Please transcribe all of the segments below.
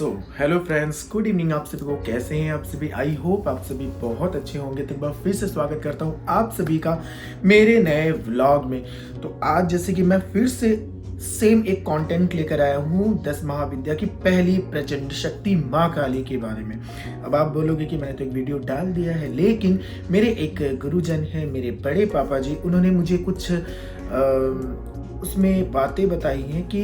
तो hello friends, good evening. आप सभी को कैसे हैं आप सभी? आई होप आप सभी बहुत अच्छे होंगे। तो एक बार फिर से स्वागत करता हूं आप सभी का मेरे नए व्लॉग में। तो आज जैसे कि मैं फिर से सेम एक कंटेंट लेकर आया हूं 10 महाविद्या की पहली प्रचंड शक्ति माँ काली के बारे में। अब आप बोलोगे कि मैंने तो एक वीडियो डाल दिया है, लेकिन मेरे एक गुरुजन हैं, मेरे बड़े पापा जी, उन्होंने मुझे कुछ उसमें बातें बताई हैं कि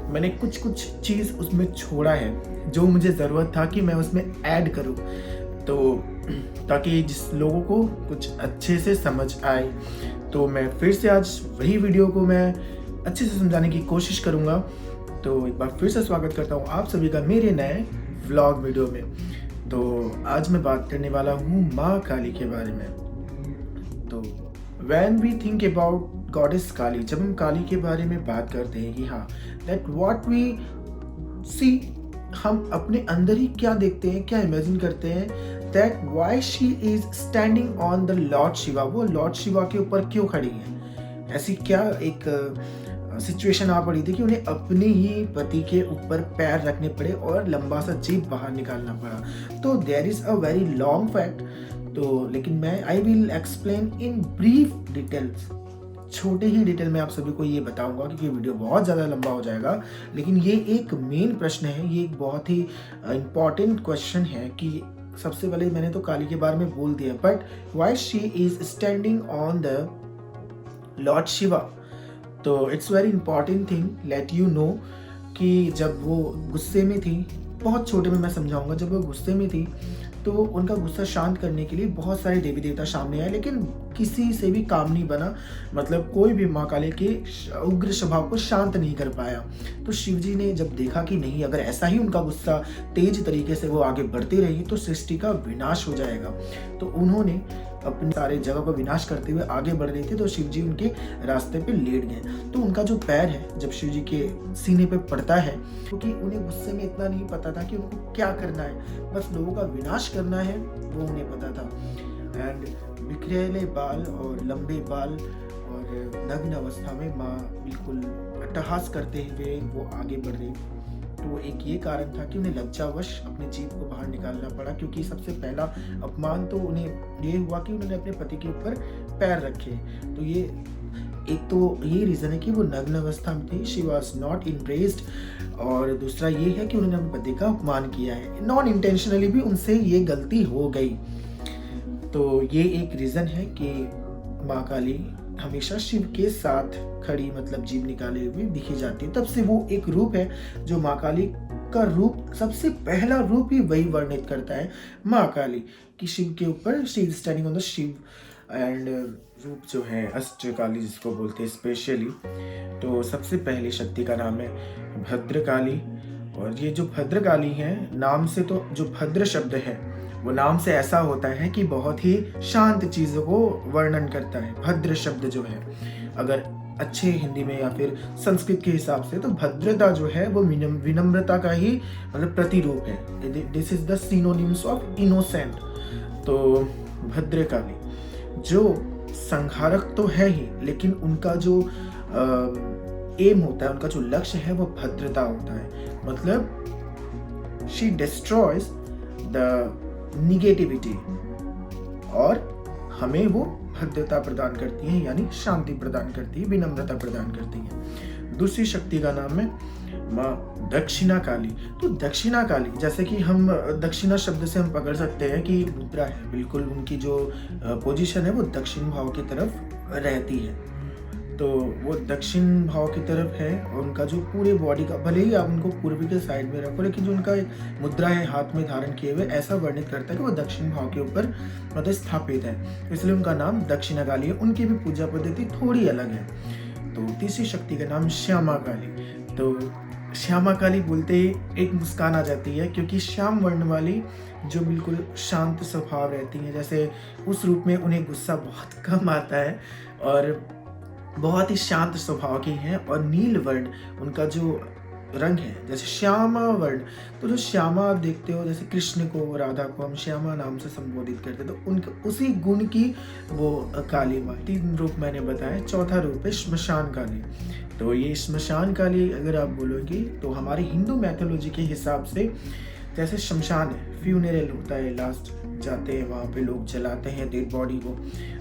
मैंने कुछ कुछ चीज़ उसमें छोड़ा है जो मुझे ज़रूरत था कि मैं उसमें ऐड करूँ, तो ताकि जिस लोगों को कुछ अच्छे से समझ आए। तो मैं फिर से आज वही वीडियो को मैं अच्छे से समझाने की कोशिश करूँगा। तो एक बार फिर से स्वागत करता हूँ आप सभी का मेरे नए व्लॉग वीडियो में। तो आज मैं बात करने वाला हूँ माँ काली के बारे में। तो when we think about goddess काली, जब हम काली के बारे में बात करते हैं कि हाँ, that what we see, हम अपने अंदर ही क्या देखते हैं, क्या इमेजिन करते हैं, that why she is standing on the Lord Shiva, वो लॉर्ड शिवा के ऊपर क्यों खड़ी है। ऐसी क्या एक सिचुएशन आ पड़ी थी कि उन्हें अपने ही पति के ऊपर पैर रखने पड़े और लंबा सा जीभ बाहर निकालना पड़ा। तो there is a very long fact, तो लेकिन मैं I will explain in brief details, छोटे ही डिटेल में आप सभी को ये बताऊंगा क्योंकि वीडियो बहुत ज़्यादा लंबा हो जाएगा। लेकिन ये एक मेन प्रश्न है, ये एक बहुत ही इम्पॉर्टेंट क्वेश्चन है कि सबसे पहले मैंने तो काली के बारे में बोल दिया, but why she is standing on the Lord Shiva. तो it's very important thing let you know कि जब वो गुस्से में थी, बहुत छोटे में मैं समझाऊंगा, जब वो गुस्से में थी तो उनका गुस्सा शांत करने के लिए बहुत सारे देवी देवता सामने आए, लेकिन किसी से भी काम नहीं बना। मतलब कोई भी माँ काली के उग्र स्वभाव को शांत नहीं कर पाया। तो शिव जी ने जब देखा कि नहीं, अगर ऐसा ही उनका गुस्सा तेज तरीके से वो आगे बढ़ती रही तो सृष्टि का विनाश हो जाएगा। तो उन्होंने अपने सारे जगह को विनाश करते हुए आगे बढ़ रहे थे, तो शिव जी उनके रास्ते पे लेट गए। तो उनका जो पैर है जब शिव जी के सीने पे पड़ता है, क्योंकि उन्हें गुस्से में इतना नहीं पता था कि उनको क्या करना है, बस लोगों का विनाश करना है वो उन्हें पता था। एंड बिखरेले बाल और लंबे बाल और नग्न अवस्था में माँ बिल्कुल अट्टहास करते हुए वो आगे बढ़ रही। तो एक ये कारण था कि उन्हें लज्जावश अपने जीभ को बाहर निकालना पड़ा, क्योंकि सबसे पहला अपमान तो उन्हें ये हुआ कि उन्होंने अपने पति के ऊपर पैर रखे। तो ये एक तो ये रीज़न है कि वो नग्न अवस्था में थी, शी वॉज नॉट इम्प्रेस्ड। और दूसरा ये है कि उन्होंने अपने पति का अपमान किया है, नॉन इंटेंशनली भी उनसे ये गलती हो गई। तो ये एक रीज़न है कि माँ काली हमेशा शिव के साथ खड़ी, मतलब जीभ निकाले हुए दिखी जाती है। तब से वो एक रूप है जो माँ काली का रूप, सबसे पहला रूप ही वही वर्णित करता है माँ काली कि शिव के ऊपर she is standing on the Shiv. And रूप जो है अष्टकाली जिसको बोलते हैं स्पेशली, तो सबसे पहली शक्ति का नाम है भद्रकाली। और ये जो भद्रकाली है, नाम से तो जो भद्र शब्द है वो नाम से ऐसा होता है कि बहुत ही शांत चीज़ों को वर्णन करता है। भद्र शब्द जो है, अगर अच्छे हिंदी में या फिर संस्कृत के हिसाब से, तो भद्रता जो है वो विनम्रता का ही मतलब प्रतिरूप है। This is the synonyms of innocent. तो भद्रकाली जो संहारक तो है ही, लेकिन उनका जो एम होता है, उनका जो लक्ष्य है वो भद्रता होता है। मतलब शी डिस्ट्रॉयज द निगेटिविटी और हमें वो भद्रता प्रदान करती है, यानी शांति प्रदान करती है, विनम्रता प्रदान करती है। दूसरी शक्ति का नाम है माँ दक्षिणा काली। तो दक्षिणा काली, जैसे कि हम दक्षिणा शब्द से हम पकड़ सकते हैं कि मुद्रा है, बिल्कुल उनकी जो पोजीशन है वो दक्षिण भाव की तरफ रहती है। तो वो दक्षिण भाव की तरफ है और उनका जो पूरे बॉडी का, भले ही आप उनको पूर्वी के साइड में रखो, लेकिन जो उनका एक मुद्रा है हाथ में धारण किए हुए, ऐसा वर्णित करता है कि वो दक्षिण भाव के ऊपर मतलब स्थापित है, इसलिए उनका नाम दक्षिणा काली है। उनकी भी पूजा पद्धति थोड़ी अलग है। तो तीसरी शक्ति का नाम श्यामा काली। तो श्यामा काली बोलते ही एक मुस्कान आ जाती है, क्योंकि श्याम वर्ण वाली जो बिल्कुल शांत स्वभाव रहती हैं, जैसे उस रूप में उन्हें गुस्सा बहुत कम आता है और बहुत ही शांत स्वभाव की हैं। और नील वर्ण उनका जो रंग है, जैसे श्यामा वर्ण। तो जो श्यामा आप देखते हो, जैसे कृष्ण को, राधा को हम श्यामा नाम से संबोधित करते हैं, तो उनके उसी गुण की वो काली माँ। 3 रूप मैंने बताया, चौथा रूप है श्मशान काली। तो ये श्मशान काली अगर आप बोलोगे तो हमारे हिंदू मैथोलॉजी के हिसाब से जैसे शमशान है, फ्यूनरल होता है, लास्ट जाते हैं वहाँ पे लोग जलाते हैं डेड बॉडी को,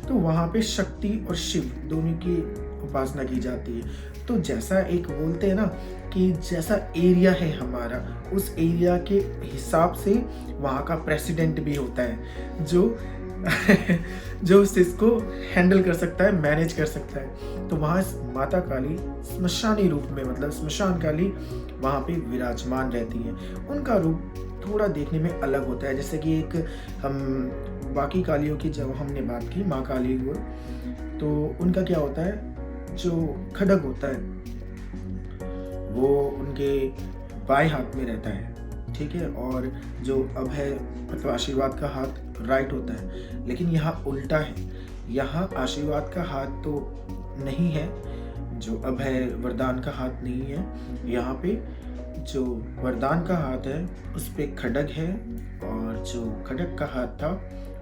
तो वहाँ पे शक्ति और शिव दोनों की उपासना की जाती है। तो जैसा एक बोलते हैं ना कि जैसा एरिया है हमारा, उस एरिया के हिसाब से वहाँ का प्रेसिडेंट भी होता है जो जो उस चीज को हैंडल कर सकता है, मैनेज कर सकता है। तो वहाँ माता काली स्मशानी रूप में, मतलब स्मशान काली वहाँ पे विराजमान रहती है। उनका रूप थोड़ा देखने में अलग होता है, जैसे कि एक हम बाकी कालियों की जब हमने बात की माँ काली को, तो उनका क्या होता है, जो खड्ग होता है वो उनके बाएं हाथ में रहता है, ठीक है, और जो अभय मतलब आशीर्वाद का हाथ राइट होता है। लेकिन यहाँ उल्टा है, यहाँ आशीर्वाद का हाथ तो नहीं है, जो अभय वरदान का हाथ नहीं है, यहाँ पे जो वरदान का हाथ है उस पे खड्ग है, और जो खड्ग का हाथ था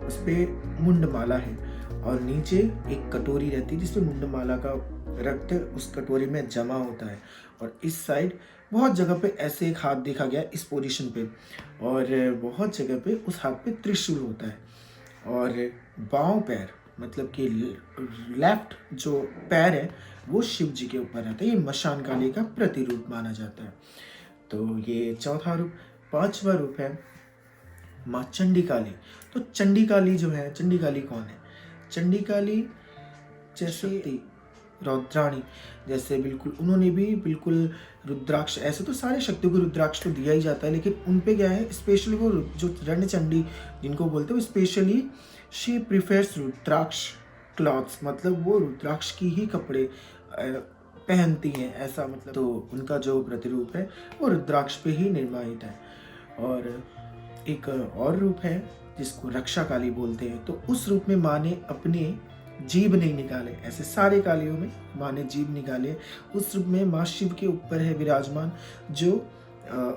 उस पे मुंडमाला है, और नीचे एक कटोरी रहती है जिसमें मुंडमाला का रक्त उस कटोरी में जमा होता है। और इस साइड बहुत जगह पे ऐसे एक हाथ देखा गया इस पोजीशन पे, और बहुत जगह पे उस हाथ पे त्रिशूल होता है, और बाँव पैर मतलब कि लेफ्ट जो पैर है वो शिव जी के ऊपर रहता है। ये मशान काली का प्रतिरूप माना जाता है। तो ये चौथा रूप। 5वां रूप है माँ चंडी काली। तो चंडी काली जो है, चंडी काली कौन है? चंडी काली जैसे रुद्राणी, जैसे बिल्कुल उन्होंने भी बिल्कुल रुद्राक्ष, ऐसे तो सारे शक्तियों को रुद्राक्ष तो दिया ही जाता है, लेकिन उन पे क्या है स्पेशली वो जो रण चंडी जिनको बोलते हैं, specially she prefers rudraksha clothes, मतलब वो रुद्राक्ष की ही कपड़े पहनती हैं, ऐसा मतलब। तो उनका जो प्रतिरूप है वो रुद्राक्ष पे ही निर्माणित है। और एक और रूप है जिसको रक्षा काली बोलते हैं। तो उस रूप में माँ ने अपने जीभ नहीं निकाले, ऐसे सारे कालियों में माँ ने जीभ निकाले। उस रूप में माँ शिव के ऊपर है विराजमान, जो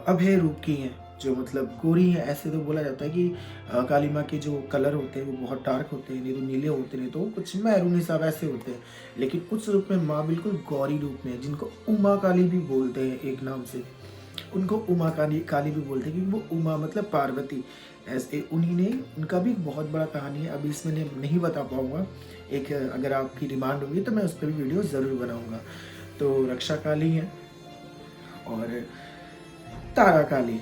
अभय रूप की हैं, जो मतलब गोरी है। ऐसे तो बोला जाता है कि काली माँ के जो कलर होते हैं वो बहुत डार्क होते हैं, नहीं तो नीले होते, नहीं तो कुछ मैरून सा वैसे होते हैं। लेकिन उस रूप में माँ बिल्कुल गौरी रूप में है, जिनको उमा काली भी बोलते हैं एक नाम से। उनको उमा काली भी बोलते हैं क्योंकि वो उमा मतलब पार्वती, ऐसे उन्हीं ने, उनका भी बहुत बड़ा कहानी है, अभी इसमें नहीं बता पाऊँगा। एक अगर आपकी डिमांड होगी तो मैं उस पर भी वीडियो ज़रूर बनाऊँगा। तो रक्षा काली है। और तारा काली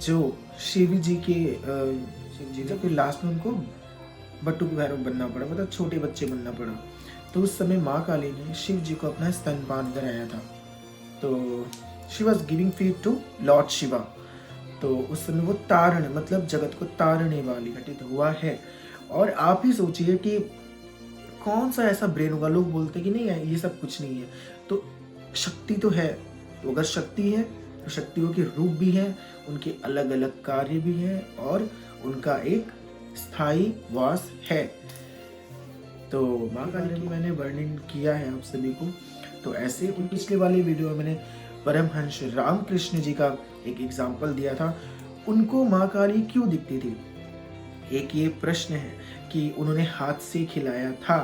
जो शिव जी का फिर लास्ट में उनको बटुक भैरव बनना पड़ा, मतलब छोटे बच्चे बनना पड़ा। तो उस समय माँ काली ने शिव जी को अपना स्तनपान कराया था। तो she was giving feed to lord Shiva. तो उस समय वो तारण मतलब जगत को तारने वाली घटित हुआ है। और आप ही सोचिए कि कौन सा ऐसा ब्रेन होगा, लोग बोलते हैं कि नहीं है ये सब कुछ नहीं है, तो शक्ति तो है। तो अगर शक्ति है तो शक्तियों के रूप भी हैं, उनके अलग अलग कार्य भी हैं, और उनका एक स्थायी वास है। तो माँ काली की मैंने वर्णन किया है आप सभी को। तो ऐसे उन पिछले वाले वीडियो में मैंने परमहंस रामकृष्ण जी का एक एग्जाम्पल दिया था, उनको माँ काली क्यों दिखती थी। एक ये प्रश्न है कि उन्होंने हाथ से खिलाया था,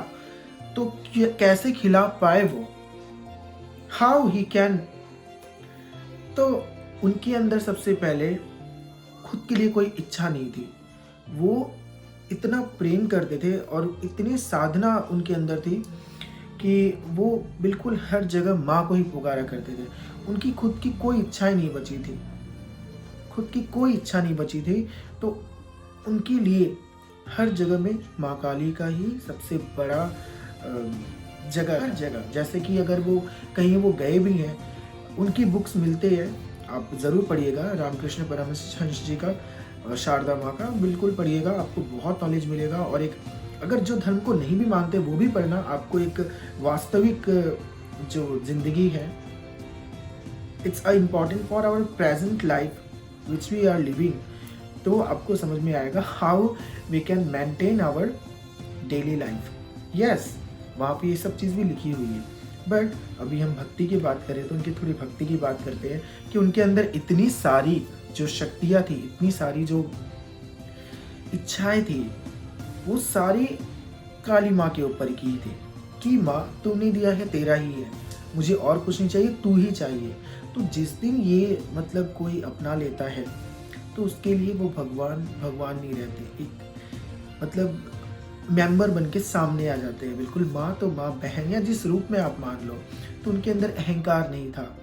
तो कैसे खिला पाए वो, हाउ ही कैन। तो उनके अंदर सबसे पहले खुद के लिए कोई इच्छा नहीं थी, वो इतना प्रेम करते थे और इतनी साधना उनके अंदर थी कि वो बिल्कुल हर जगह माँ को ही पुकारा करते थे। उनकी खुद की कोई इच्छा ही नहीं बची थी, खुद की कोई इच्छा नहीं बची थी। तो उनके लिए हर जगह में माँ काली का ही सबसे बड़ा जगह, हर जगह। जैसे कि अगर वो कहीं वो गए भी हैं, उनकी बुक्स मिलते हैं, आप ज़रूर पढ़िएगा, रामकृष्ण परमहंस जी का, शारदा माँ का, बिल्कुल पढ़िएगा, आपको बहुत नॉलेज मिलेगा। और एक अगर जो धर्म को नहीं भी मानते वो भी पढ़ना, आपको एक वास्तविक जो जिंदगी है, it's a important for our present life which we are living. तो आपको समझ में आएगा how we can maintain our daily life. Yes, वहाँ पे ये सब चीज़ भी लिखी हुई है। बट अभी हम भक्ति की बात करें तो उनकी थोड़ी भक्ति की बात करते हैं कि उनके अंदर इतनी सारी जो शक्तियाँ थी, इतनी सारी जो इच्छाएं थी, वो सारी काली माँ के ऊपर की थी कि माँ तूने दिया है तेरा ही है, मुझे और कुछ नहीं चाहिए, तू ही चाहिए। तो जिस दिन ये मतलब कोई अपना लेता है तो उसके लिए वो भगवान नहीं रहते, एक मतलब मेंबर बन के सामने आ जाते हैं। बिल्कुल माँ तो माँ, बहन या जिस रूप में आप मान लो। तो उनके अंदर अहंकार नहीं था,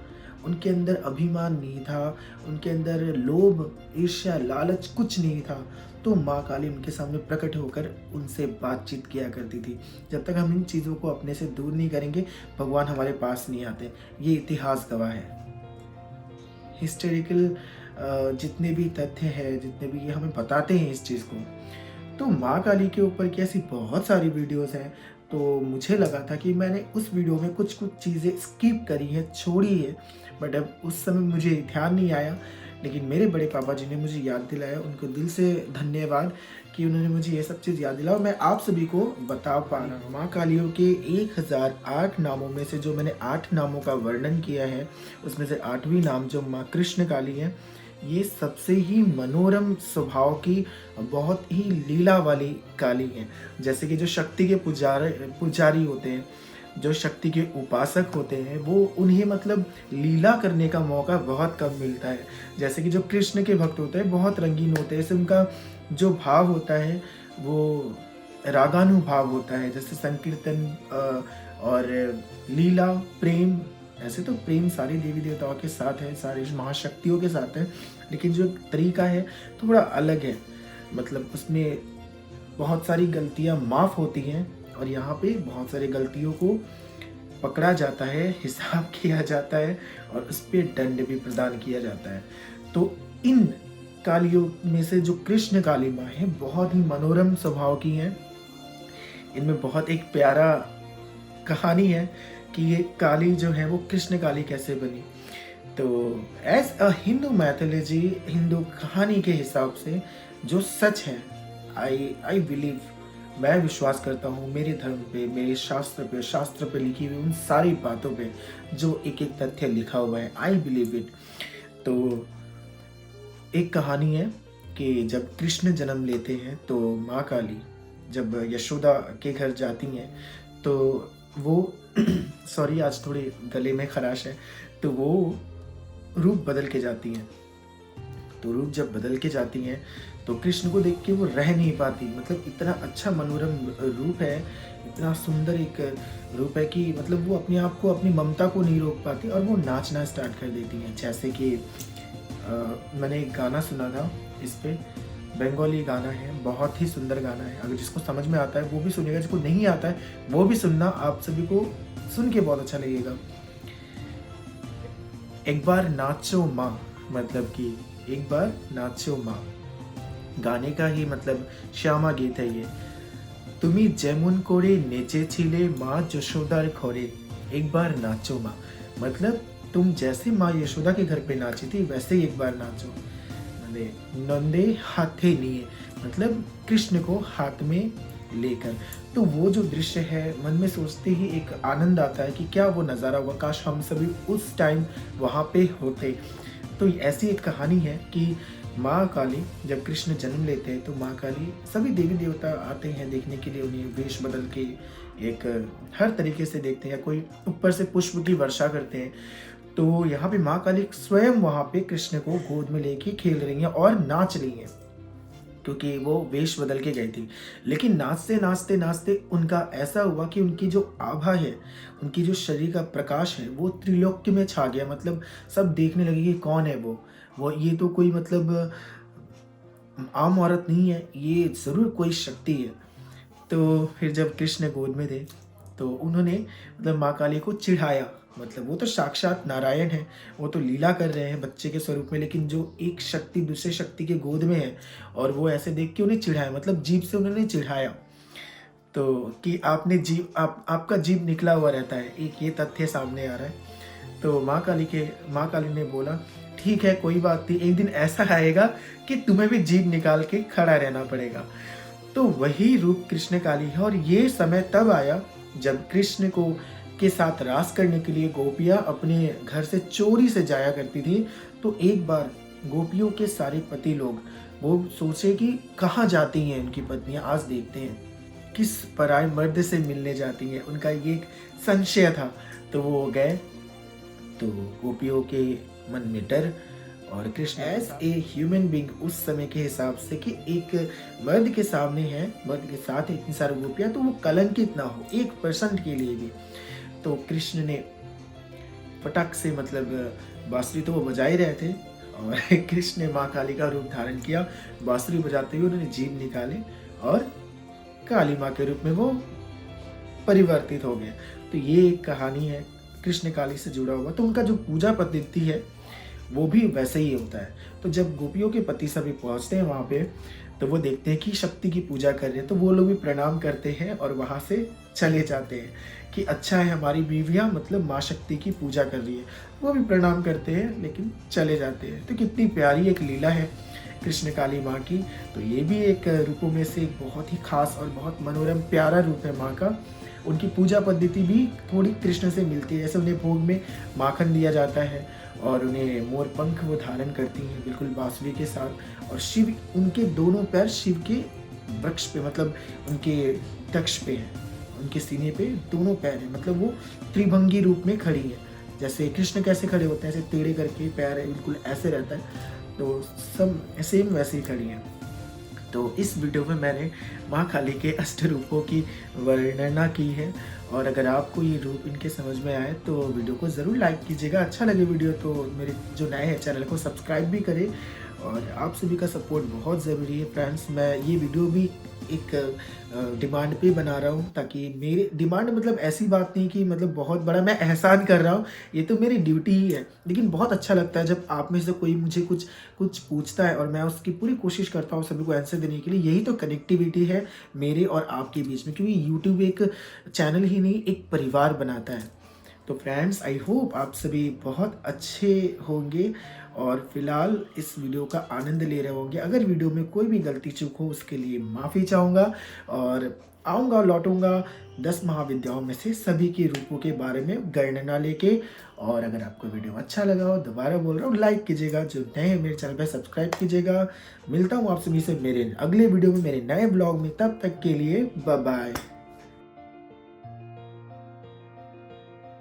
उनके अंदर अभिमान नहीं था, उनके अंदर लोभ, ईर्ष्या, लालच कुछ नहीं था। तो माँ काली उनके सामने प्रकट होकर उनसे बातचीत किया करती थी। जब तक हम इन चीज़ों को अपने से दूर नहीं करेंगे, भगवान हमारे पास नहीं आते। ये इतिहास गवाह है। हिस्टोरिकल जितने भी तथ्य हैं, जितने भी ये हमें बताते हैं इस चीज़ को। तो माँ काली के ऊपर की ऐसी बहुत सारी वीडियोस हैं। तो मुझे लगा था कि मैंने उस वीडियो में कुछ चीज़ें स्किप करी हैं, छोड़ी है, बट अब उस समय मुझे ध्यान नहीं आया। लेकिन मेरे बड़े पापा जी ने मुझे याद दिलाया, उनको दिल से धन्यवाद कि उन्होंने मुझे ये सब चीज़ याद दिलाया और मैं आप सभी को बता पा रहा हूँ। माँ कालियों के 1008 नामों में से जो मैंने 8 नामों का वर्णन किया है, उसमें से 8वीं नाम जो माँ कृष्ण काली है, ये सबसे ही मनोरम स्वभाव की, बहुत ही लीला वाली काली है। जैसे कि जो शक्ति के पुजारी होते हैं, जो शक्ति के उपासक होते हैं, वो उन्हें मतलब लीला करने का मौका बहुत कम मिलता है। जैसे कि जो कृष्ण के भक्त होते हैं बहुत रंगीन होते हैं, जैसे उनका जो भाव होता है वो रागानुभाव होता है, जैसे संकीर्तन और लीला, प्रेम। ऐसे तो प्रेम सारी देवी देवताओं के साथ है, सारी महाशक्तियों के साथ है, लेकिन जो तरीका है थोड़ा अलग है। मतलब उसमें बहुत सारी गलतियां माफ़ होती हैं और यहाँ पे बहुत सारी गलतियों को पकड़ा जाता है, हिसाब किया जाता है और उस पर दंड भी प्रदान किया जाता है। तो इन कालियों में से जो कृष्ण काली माँ है, बहुत ही मनोरम स्वभाव की हैं। इनमें बहुत एक प्यारा कहानी है कि ये काली जो है वो कृष्ण काली कैसे बनी। तो as a Hindu mythology, Hindu कहानी के हिसाब से जो सच है, आई बिलीव, मैं विश्वास करता हूँ मेरे धर्म पे, मेरे शास्त्र पे लिखी हुई उन सारी बातों पे जो एक एक तथ्य लिखा हुआ है, आई बिलीव इट। तो एक कहानी है कि जब कृष्ण जन्म लेते हैं तो माँ काली जब यशोदा के घर जाती हैं तो वो सॉरी आज थोड़ी गले में खराश है, तो वो रूप बदल के जाती हैं। तो रूप जब बदल के जाती हैं तो कृष्ण को देख के वो रह नहीं पाती। मतलब इतना अच्छा मनोरम रूप है, इतना सुंदर एक रूप है कि मतलब वो अपने आप को, अपनी ममता को नहीं रोक पाती और वो नाचना स्टार्ट कर देती हैं। जैसे कि मैंने एक गाना सुना था इस पे, बंगाली गाना है, बहुत ही सुंदर गाना है। अगर जिसको समझ में आता है वो भी सुनेगा, जिसको नहीं आता है वो भी सुनना, आप सभी को सुन के बहुत अच्छा लगेगा। एक बार नाचो माँ, मतलब कि एक बार नाचो माँ, गाने का ही मतलब श्यामा गीत है ये। तुमी जेमुन कोरे नेचेছিলে माँ यशोदार घरे, एक बार नाचो माँ, मतलब तुम जैसे माँ यशोदा के घर पे नाची थी वैसे ही एक बार नाचो। नंदे हाथे लिए, मतलब कृष्ण को हाथ में लेकर। तो वो जो दृश्य है, मन में सोचते ही एक आनंद आता है कि क्या वो नज़ारा हुआ, काश हम सभी उस टाइम वहाँ पे होते। तो ऐसी एक कहानी है कि माँ काली जब कृष्ण जन्म लेते हैं तो माँ काली, सभी देवी देवता आते हैं देखने के लिए, उन्हें वेश बदल के एक हर तरीके से देखते हैं, कोई ऊपर से पुष्प की वर्षा करते हैं। तो यहाँ पे माँ काली स्वयं वहाँ पे कृष्ण को गोद में लेके खेल रही हैं और नाच रही हैं, क्योंकि वो वेश बदल के गई थी। लेकिन नाचते नाचते नाचते उनका ऐसा हुआ कि उनकी जो आभा है, उनकी जो शरीर का प्रकाश है, वो त्रिलोक्य में छा गया। मतलब सब देखने लगे कि कौन है वो ये तो कोई मतलब आम औरत नहीं है, ये ज़रूर कोई शक्ति है। तो फिर जब कृष्ण गोद में थे तो उन्होंने मतलब माँ काली को चिढ़ाया। मतलब वो तो साक्षात नारायण है, वो तो लीला कर रहे हैं बच्चे के स्वरूप में, लेकिन जो एक शक्ति दूसरे शक्ति के गोद में है और वो ऐसे देख के उन्हें चिढ़ाया, मतलब जीभ से उन्होंने चिढ़ाया। तो कि आपने जीभ, आपका जीभ निकला हुआ रहता है, एक ये तथ्य सामने आ रहा है। तो माँ काली ने बोला ठीक है कोई बात नहीं, एक दिन ऐसा आएगा कि तुम्हें भी जीभ निकाल के खड़ा रहना पड़ेगा। तो वही रूप कृष्ण काली है और ये समय तब आया जब कृष्ण को के साथ रास करने के लिए गोपियाँ अपने घर से चोरी से जाया करती थी। तो एक बार गोपियों के सारे पति लोग वो सोचे कि कहाँ जाती हैं उनकी पत्नियां, आज देखते हैं किस पराये मर्द से मिलने जाती हैं। उनका ये एक संशय था। तो वो गए, तो गोपियों के मन में डर, और Krishna as a human being उस समय के हिसाब से कि एक मर्द के सामने है, मर्द के साथ इतनी सारी गोपियां, तो वो कलंकित ना हो 1% के लिए भी। तो कृष्ण ने फटाक से, मतलब बांसुरी तो वो बजा ही रहे थे, और कृष्ण ने माँ काली का रूप धारण किया। बांसुरी बजाते हुए उन्होंने जीभ निकाले और काली माँ के रूप में वो परिवर्तित हो गए। तो ये एक कहानी है कृष्ण काली से जुड़ा हुआ। तो उनका जो पूजा पद्धति है वो भी वैसे ही होता है। तो जब गोपियों के पति सभी पहुंचते हैं वहाँ पे, तो वो देखते हैं कि शक्ति की पूजा कर रहे हैं, तो वो लोग भी प्रणाम करते हैं और वहाँ से चले जाते हैं कि अच्छा है हमारी बीवियाँ मतलब माँ शक्ति की पूजा कर रही है। वो भी प्रणाम करते हैं लेकिन चले जाते हैं। तो कितनी प्यारी एक लीला है कृष्ण काली माँ की। तो ये भी एक रूपों में से एक बहुत ही खास और बहुत मनोरम प्यारा रूप है माँ का। उनकी पूजा पद्धति भी थोड़ी कृष्ण से मिलती है। जैसे उन्हें भोग में माखन दिया जाता है और उन्हें मोर पंख वो धारण करती हैं बिल्कुल बांसुरी के साथ। और शिव, उनके दोनों पैर शिव के वृक्ष पे, मतलब उनके तक्ष पे हैं, उनके सीने पे दोनों पैर हैं, मतलब वो त्रिभंगी रूप में खड़ी है। जैसे कृष्ण कैसे खड़े होते हैं, ऐसे टेढ़े करके पैर है, बिल्कुल ऐसे रहता है, तो सब सेम वैसे ही खड़ी हैं। तो इस वीडियो में मैंने माँ काली के अष्ट रूपों की वर्णना की है। और अगर आपको ये रूप इनके समझ में आए तो वीडियो को ज़रूर लाइक कीजिएगा। अच्छा लगे वीडियो तो मेरे जो नए हैं चैनल को सब्सक्राइब भी करें। और आप सभी का सपोर्ट बहुत ज़रूरी है फ्रेंड्स। मैं ये वीडियो भी एक डिमांड पे बना रहा हूँ, ताकि मेरे डिमांड मतलब ऐसी बात नहीं कि मतलब बहुत बड़ा मैं एहसान कर रहा हूँ, ये तो मेरी ड्यूटी ही है। लेकिन बहुत अच्छा लगता है जब आप में से कोई मुझे कुछ पूछता है और मैं उसकी पूरी कोशिश करता हूँ सभी को आंसर देने के लिए। यही तो कनेक्टिविटी है मेरे और आपके बीच में, क्योंकि यूट्यूब एक चैनल ही नहीं, एक परिवार बनाता है। तो फ्रेंड्स, आई होप आप सभी बहुत अच्छे होंगे और फिलहाल इस वीडियो का आनंद ले रहे होंगे। अगर वीडियो में कोई भी गलती चूक हो उसके लिए माफ़ी चाहूँगा, और आऊँगा लौटूंगा 10 महाविद्याओं में से सभी के रूपों के बारे में गणना लेके। और अगर आपको वीडियो अच्छा लगा हो, दोबारा बोल रहा हूँ, लाइक कीजिएगा। जो नए हैं मेरे चैनल पर सब्सक्राइब कीजिएगा। मिलता हूँ आप सभी से मेरे अगले वीडियो में, मेरे नए ब्लॉग में। तब तक के लिए बाय बाय।